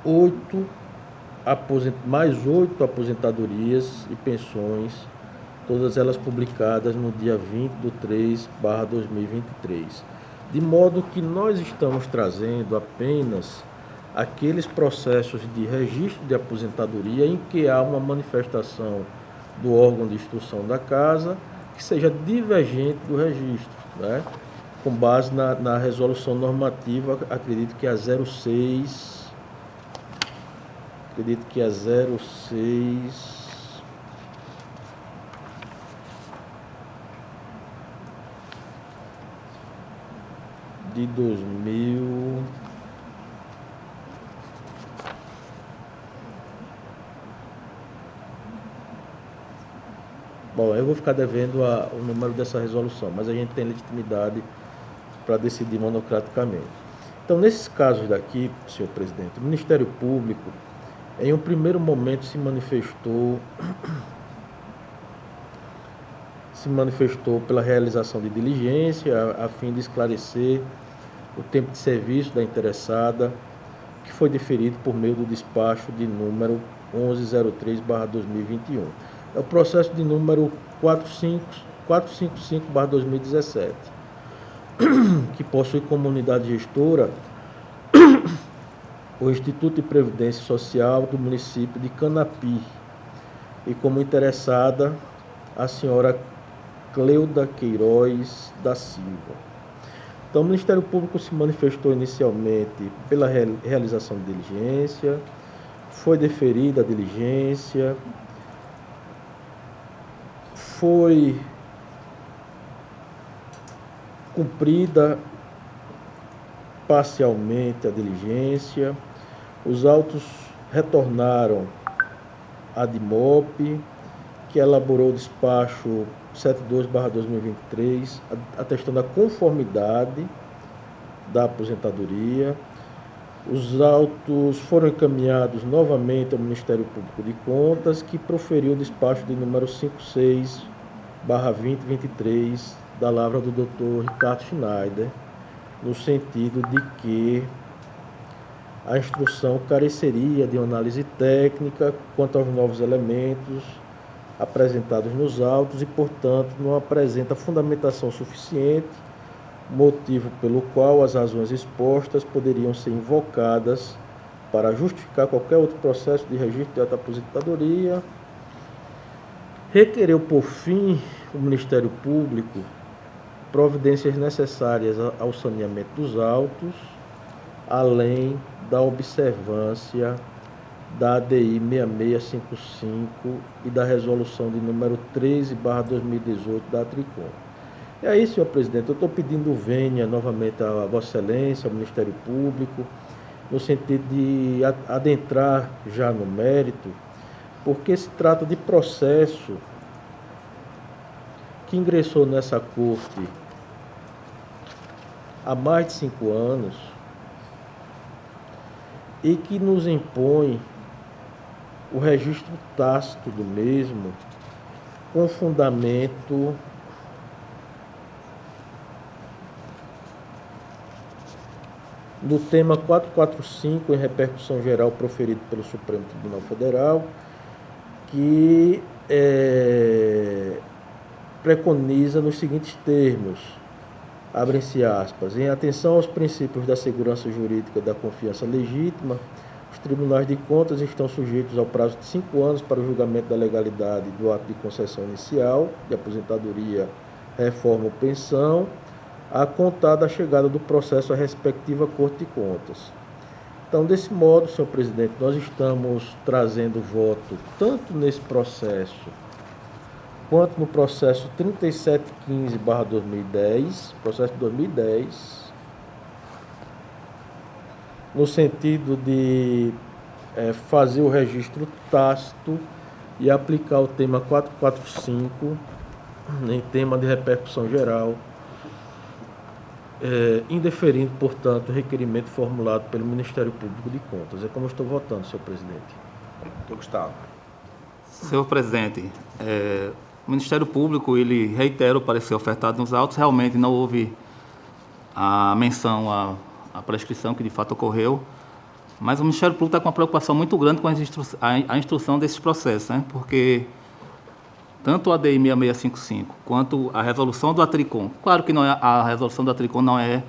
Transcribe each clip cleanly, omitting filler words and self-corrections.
oito mais 8 aposentadorias e pensões, todas elas publicadas no dia 20/3/2023. De modo que nós estamos trazendo apenas aqueles processos de registro de aposentadoria em que há uma manifestação do órgão de instrução da Casa que seja divergente do registro, né? Com base na resolução normativa, acredito que a 06 de 2000. Bom, eu vou ficar devendo o número dessa resolução, mas a gente tem legitimidade para decidir monocraticamente. Então, nesses casos daqui, senhor presidente, o Ministério Público, em um primeiro momento, se manifestou pela realização de diligência, a fim de esclarecer o tempo de serviço da interessada, que foi deferido por meio do despacho de número 1103/2021. É o processo de número 455/2017, que possui como unidade gestora o Instituto de Previdência Social do município de Canapi, e como interessada a senhora Cleuda Queiroz da Silva. Então, o Ministério Público se manifestou inicialmente pela realização de diligência, foi deferida a diligência, foi cumprida parcialmente a diligência, os autos retornaram à DIMOP, que elaborou o despacho 72/2023, atestando a conformidade da aposentadoria. Os autos foram encaminhados novamente ao Ministério Público de Contas, que proferiu o despacho de número 56/2023, da lavra do Dr. Ricardo Schneider, no sentido de que a instrução careceria de uma análise técnica quanto aos novos elementos apresentados nos autos e, portanto, não apresenta fundamentação suficiente, motivo pelo qual as razões expostas poderiam ser invocadas para justificar qualquer outro processo de registro de aposentadoria. Requereu, por fim, o Ministério Público providências necessárias ao saneamento dos autos, além da observância da ADI 6655 e da resolução de número 13/2018 da Tricom. E aí, senhor presidente, eu estou pedindo vênia novamente a Vossa Excelência, ao Ministério Público, no sentido de adentrar já no mérito, porque se trata de processo que ingressou nessa corte há mais de 5 anos e que nos impõe o registro tácito do mesmo com fundamento no tema 445, em repercussão geral proferido pelo Supremo Tribunal Federal, que preconiza nos seguintes termos, abrem-se aspas, em atenção aos princípios da segurança jurídica e da confiança legítima, os tribunais de contas estão sujeitos ao prazo de 5 anos para o julgamento da legalidade do ato de concessão inicial, de aposentadoria, reforma ou pensão, a contar da chegada do processo à respectiva Corte de Contas. Então, desse modo, senhor presidente, nós estamos trazendo voto tanto nesse processo quanto no processo 3715/2010, processo de 2010, no sentido de fazer o registro tácito e aplicar o tema 445 em tema de repercussão geral, indeferindo, portanto, o requerimento formulado pelo Ministério Público de Contas. É como eu estou votando, senhor presidente. Doutor Gustavo. Senhor presidente, o Ministério Público ele reitera o parecer ofertado nos autos. Realmente não houve a menção à prescrição que de fato ocorreu. Mas o Ministério Público está com uma preocupação muito grande com a instrução desses processos, né? Porque tanto a DI 6655 quanto a resolução do Atricom, claro que a resolução do Atricom não é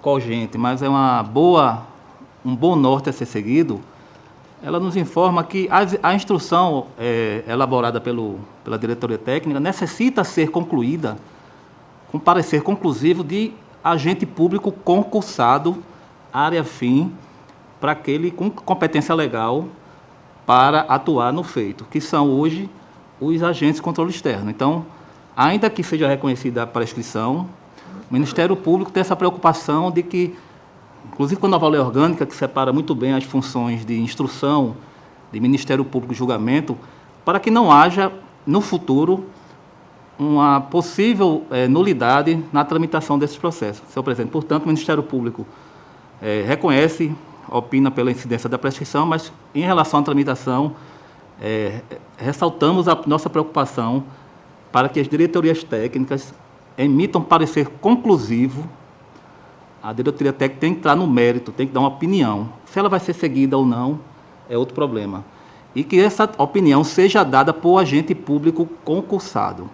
cogente, mas é um bom norte a ser seguido. Ela nos informa que a instrução elaborada pela diretoria técnica necessita ser concluída com parecer conclusivo de agente público concursado, área fim, para aquele com competência legal para atuar no feito, que são hoje os agentes de controle externo. Então, ainda que seja reconhecida a prescrição, o Ministério Público tem essa preocupação de que, inclusive com a nova lei orgânica, que separa muito bem as funções de instrução, de Ministério Público e julgamento, para que não haja, no futuro, uma possível nulidade na tramitação desses processos. Senhor presidente, portanto, o Ministério Público reconhece, opina pela incidência da prescrição, mas, em relação à tramitação, ressaltamos a nossa preocupação para que as diretorias técnicas emitam parecer conclusivo. A diretoria técnica tem que entrar no mérito, tem que dar uma opinião. Se ela vai ser seguida ou não, é outro problema. E que essa opinião seja dada por agente público concursado.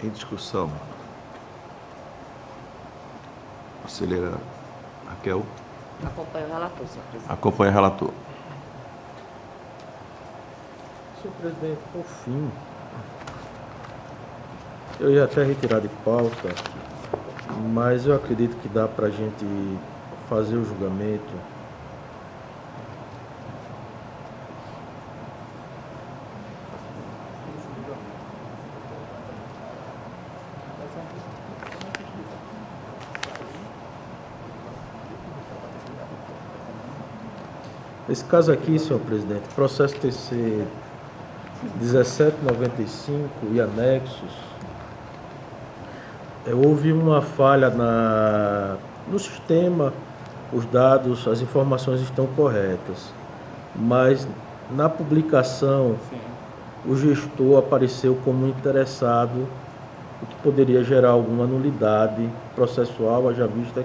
Em discussão. Conselheira Raquel. Acompanho o relator, senhor presidente. Acompanha o relator. Senhor presidente, por fim, eu ia até retirar de pauta, mas eu acredito que dá para a gente fazer o julgamento. Esse caso aqui, senhor presidente, processo TC 1795 e anexos, houve uma falha no sistema, os dados, as informações estão corretas, mas na publicação o gestor apareceu como interessado, o que poderia gerar alguma nulidade processual, haja vista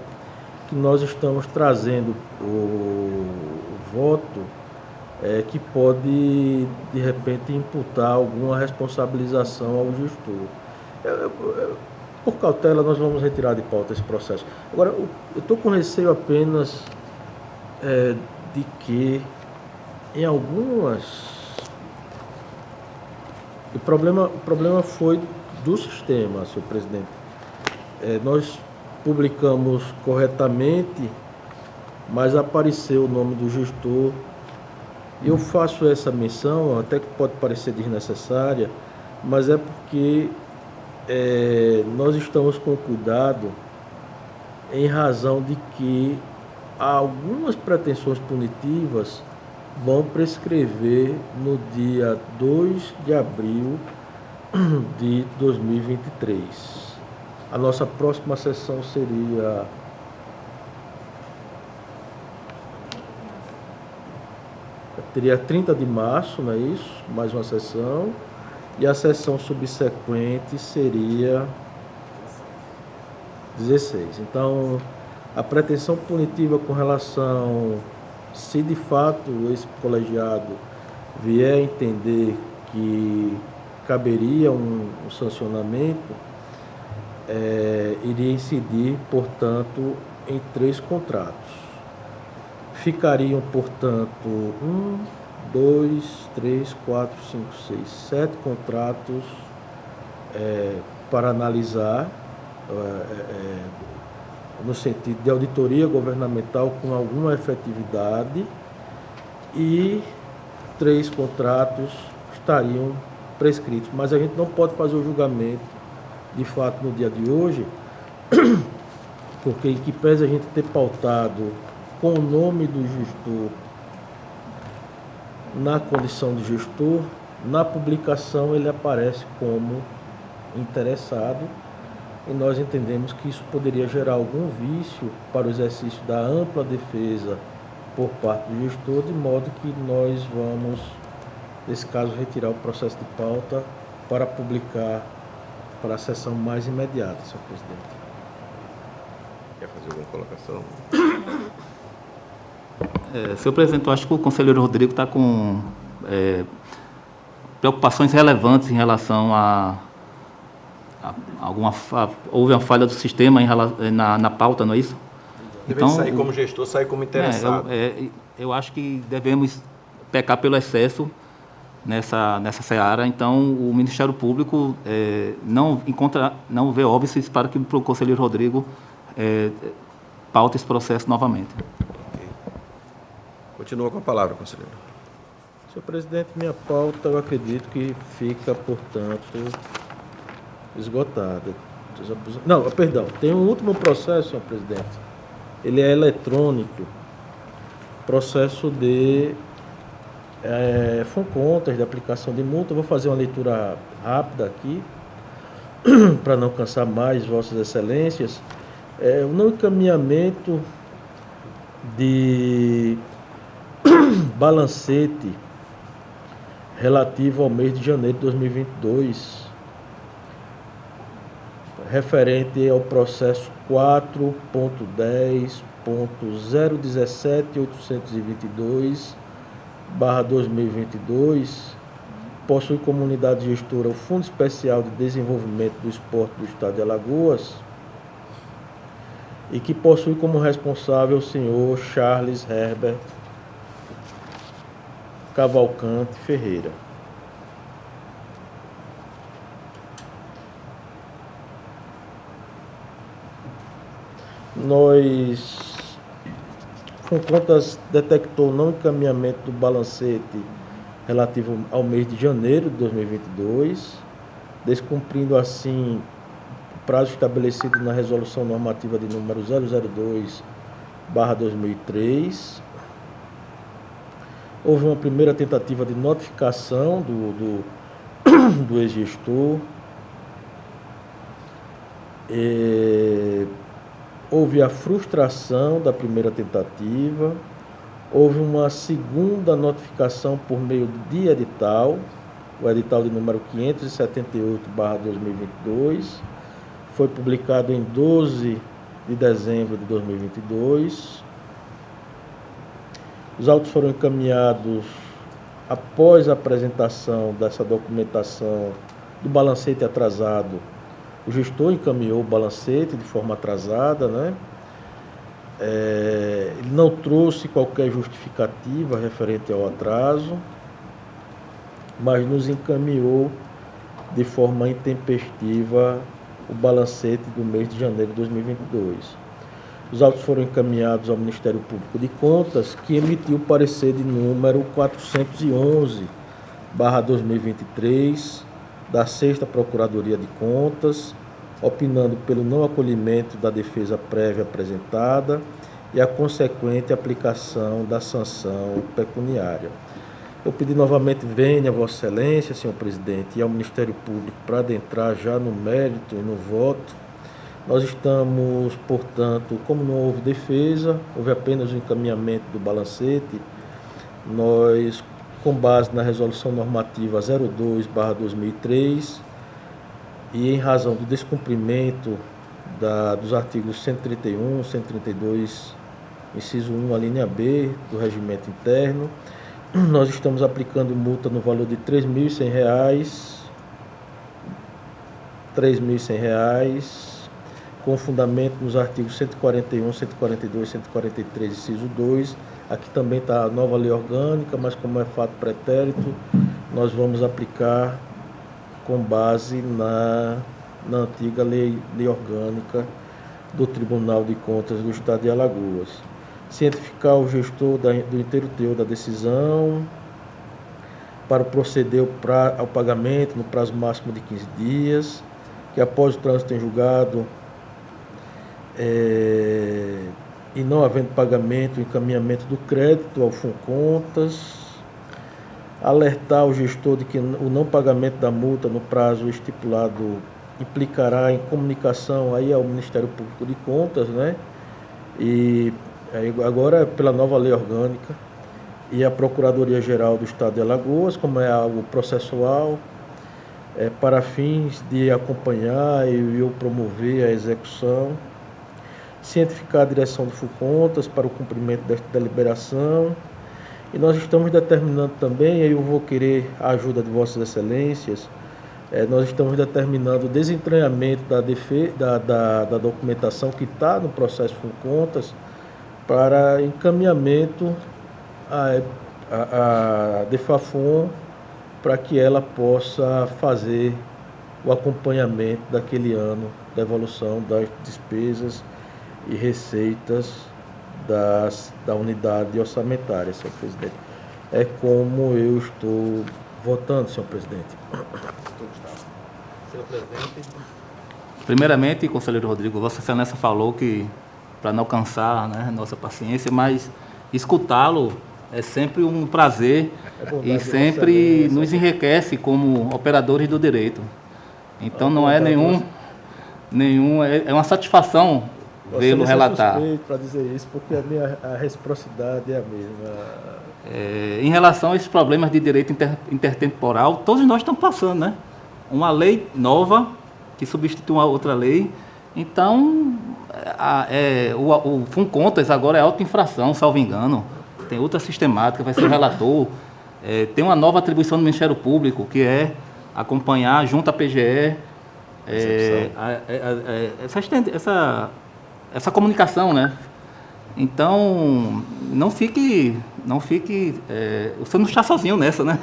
que nós estamos trazendo o voto que pode, de repente, imputar alguma responsabilização ao gestor. Por cautela, nós vamos retirar de pauta esse processo. Agora, eu estou com receio apenas de que, em algumas... O problema foi do sistema, senhor presidente. Nós publicamos corretamente, mas apareceu o nome do gestor. Eu faço essa menção, até que pode parecer desnecessária, mas é porque nós estamos com cuidado em razão de que algumas pretensões punitivas vão prescrever no dia 2 de abril de 2023. A nossa próxima sessão seria teria 30 de março, não é isso? Mais uma sessão. E a sessão subsequente seria 16. Então, a pretensão punitiva com relação, se de fato esse colegiado vier a entender que caberia um sancionamento, iria incidir, portanto, em 3 contratos. Ficariam, portanto, 1, 2, 3, 4, 5, 6, 7 contratos para analisar, no sentido de auditoria governamental com alguma efetividade, e 3 contratos estariam prescritos. Mas a gente não pode fazer o julgamento, de fato, no dia de hoje, porque em que pese a gente ter pautado com o nome do gestor na condição de gestor, na publicação ele aparece como interessado, e nós entendemos que isso poderia gerar algum vício para o exercício da ampla defesa por parte do gestor, de modo que nós vamos, nesse caso, retirar o processo de pauta para publicar para a sessão mais imediata, senhor presidente. Quer fazer alguma colocação? Senhor presidente, eu acho que o conselheiro Rodrigo está com preocupações relevantes em relação a houve uma falha do sistema na pauta, não é isso? Deve sair como gestor, sair como interessado. Eu acho que devemos pecar pelo excesso nessa seara. Então, o Ministério Público não vê óbices para que o conselheiro Rodrigo paute esse processo novamente. Okay. Continua com a palavra, conselheiro. Senhor presidente, minha pauta, eu acredito que fica, portanto, esgotada. Não, perdão, tem um último processo, senhor presidente. Ele é eletrônico. Processo de FUNCONTAS, de aplicação de multa. Eu vou fazer uma leitura rápida aqui, para não cansar mais vossas excelências. O não encaminhamento de balancete relativo ao mês de janeiro de 2022, referente ao processo 4.10.017.822/2022, possui como unidade gestora o Fundo Especial de Desenvolvimento do Esporte do Estado de Alagoas e que possui como responsável o senhor Charles Herbert Cavalcante Ferreira. FUNCONTAS detectou não encaminhamento do balancete relativo ao mês de janeiro de 2022, descumprindo assim o prazo estabelecido na Resolução Normativa de número 002/2003. Houve uma primeira tentativa de notificação do ex-gestor. Houve a frustração da primeira tentativa. Houve uma segunda notificação por meio de edital, o edital de número 578/2022. Foi publicado em 12 de dezembro de 2022. Os autos foram encaminhados após a apresentação dessa documentação do balancete atrasado. O gestor encaminhou o balancete de forma atrasada, né? Ele não trouxe qualquer justificativa referente ao atraso, mas nos encaminhou de forma intempestiva o balancete do mês de janeiro de 2022. Os autos foram encaminhados ao Ministério Público de Contas, que emitiu o parecer de número 411/2023 da 6ª Procuradoria de Contas, opinando pelo não acolhimento da defesa prévia apresentada e a consequente aplicação da sanção pecuniária. Eu pedi novamente, venha Vossa Excelência, senhor presidente, e ao Ministério Público para adentrar já no mérito e no voto. Nós estamos, portanto, como não houve defesa, houve apenas o encaminhamento do balancete, nós, com base na Resolução Normativa 02/2003, e em razão do descumprimento dos artigos 131, 132, inciso 1, a linha B do Regimento Interno, nós estamos aplicando multa no valor de R$ 3.100, com fundamento nos artigos 141, 142, 143, inciso 2. Aqui também está a nova lei orgânica, mas como é fato pretérito, nós vamos aplicar com base na antiga lei orgânica do Tribunal de Contas do Estado de Alagoas. Cientificar o gestor do inteiro teor da decisão para proceder ao pagamento no prazo máximo de 15 dias, que após o trânsito em julgado e não havendo pagamento, o encaminhamento do crédito ao FUNCONTAS, alertar o gestor de que o não pagamento da multa no prazo estipulado implicará em comunicação aí ao Ministério Público de Contas, né? E agora pela nova lei orgânica e a Procuradoria-Geral do Estado de Alagoas, como é algo processual, para fins de acompanhar e eu promover a execução cientificar a direção do FUCONTAS para o cumprimento desta deliberação. E nós estamos determinando também, aí eu vou querer a ajuda de Vossas Excelências, nós estamos determinando o desentranhamento da documentação que está no processo FUCONTAS para encaminhamento à DEFAFON para que ela possa fazer o acompanhamento daquele ano da evolução das despesas e receitas da unidade orçamentária, senhor presidente. É como eu estou votando, senhor presidente. Senhor presidente. Primeiramente, conselheiro Rodrigo, Vossa Excelência falou que para não cansar, né, nossa paciência, mas escutá-lo é sempre um prazer e sempre nos enriquece como operadores do direito. Então não é é uma satisfação vê-lo relatar. Eu sou suspeito para dizer isso, porque a reciprocidade é a mesma. Em relação a esses problemas de direito intertemporal, todos nós estamos passando, né? Uma lei nova que substitui uma outra lei. Então, o FUCONTAS agora é auto-infração, salvo engano. Tem outra sistemática, vai ser o relator. Tem uma nova atribuição do Ministério Público, que é acompanhar junto à PGE essa comunicação, né? Então, não fique, você não está sozinho nessa, né?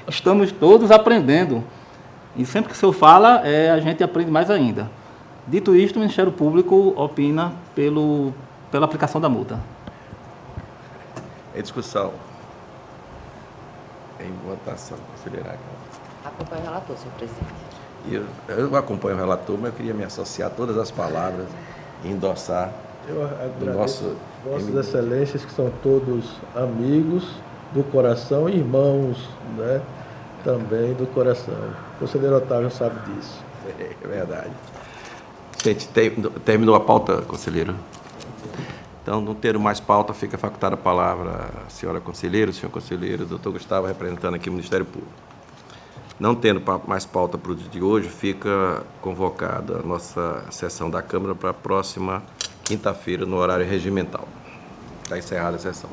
Estamos todos aprendendo. E sempre que o senhor fala, a gente aprende mais ainda. Dito isto, o Ministério Público opina pela aplicação da multa. Em discussão. Em votação, considerar. Acompanho o relator, senhor presidente. Eu acompanho o relator, mas eu queria me associar a todas as palavras e endossar Eu do nosso... Vossas Excelências, que são todos amigos do coração e irmãos, né, também do coração. O conselheiro Otávio sabe disso. É verdade. Gente, terminou a pauta, conselheiro? Então, não tendo mais pauta, fica facultada a palavra à senhora conselheira, senhor conselheiro, doutor Gustavo, representando aqui o Ministério Público. Não tendo mais pauta para o dia de hoje, fica convocada a nossa sessão da Câmara para a próxima quinta-feira, no horário regimental. Está encerrada a sessão.